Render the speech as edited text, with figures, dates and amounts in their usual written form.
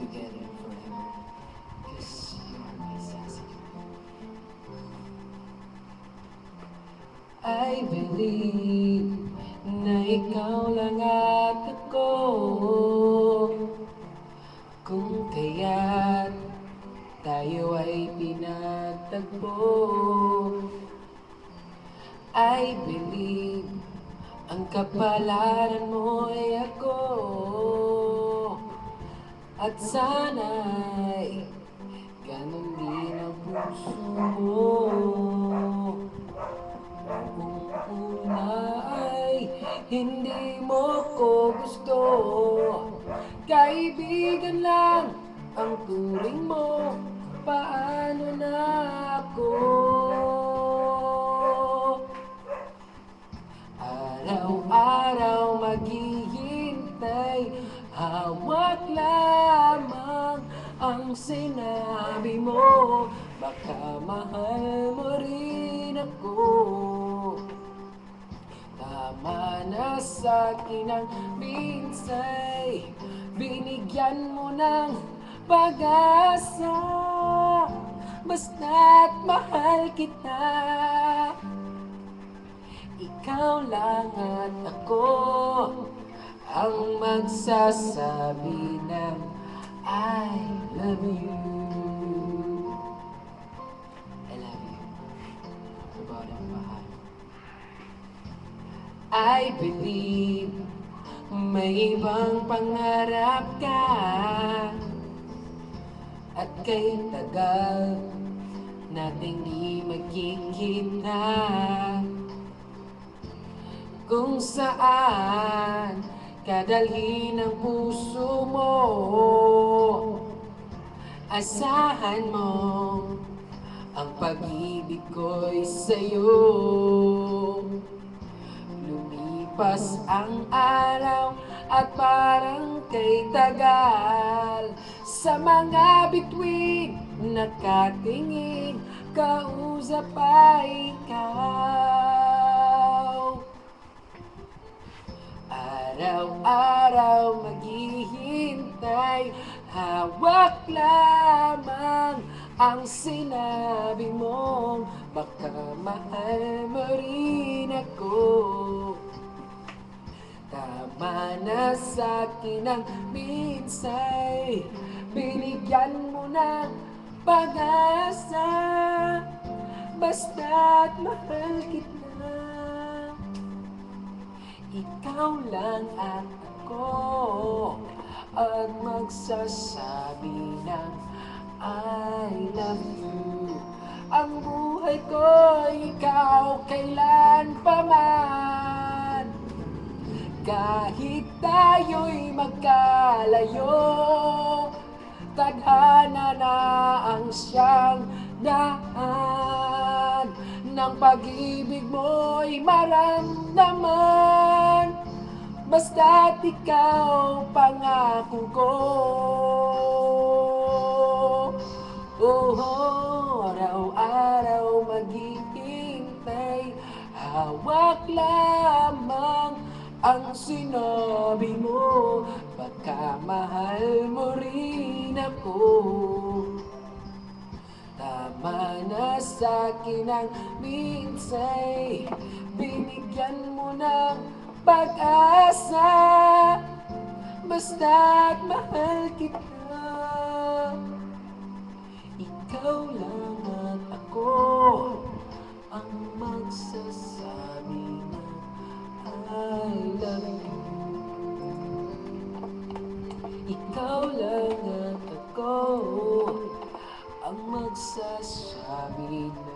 together forever. Cause you're my sassy girl. I believe na ikaw lang at ako, kung kaya't tayo ay pinagtagpo. I believe ang kapalaran mo ay ako, at sana'y ganun din ang puso mo. Kung una ay hindi mo ko gusto, kaibigan lang ang turing mo, paano na ako? Araw-araw maghihintay, hawak lamang ang sinabi mo, baka mahal mo rin ako. Tama na sa'kin ang minsay, binigyan mo ng pag-asa, basta't mahal kita. Ikaw lang at ako ang magsasabi ng I love you. I love you. Sa bawat mahal. I believe may ibang pangarap ka, at kay tagal nating di magkikita, kung saan kadalhin ang puso mo, asahan mo ang pag-ibig ko'y sa'yo. Lumipas ang araw at parang kay tagal, sa mga bituin nakatingin, kausap ay ikaw. Araw-araw maghihintay, hawak lamang ang sinabi mo, baka mahal mo rin ako. Tama na sa'kin ang minsay, binigyan mo ng pag-asa, basta't mahal kita. Ikaw lang at ako ang magsasabi ng I love you. Ang buhay ko ikaw kailan pa man, kahit tayo'y magkalayo, tadhana na ang siyang daan ng pag-ibig mo'y maramdaman, basta't ikaw pangako ko. Araw-araw maghihintay, hawak lamang ang sinabi mo, baka mahal mo rin ako. Tama na sa'kin ang minsay, binigyan mo ng pag-asa, basta't mahal kita. Ikaw lang at ako ang magsasabi ng I love you. Ikaw lang at ako ang magsasabi na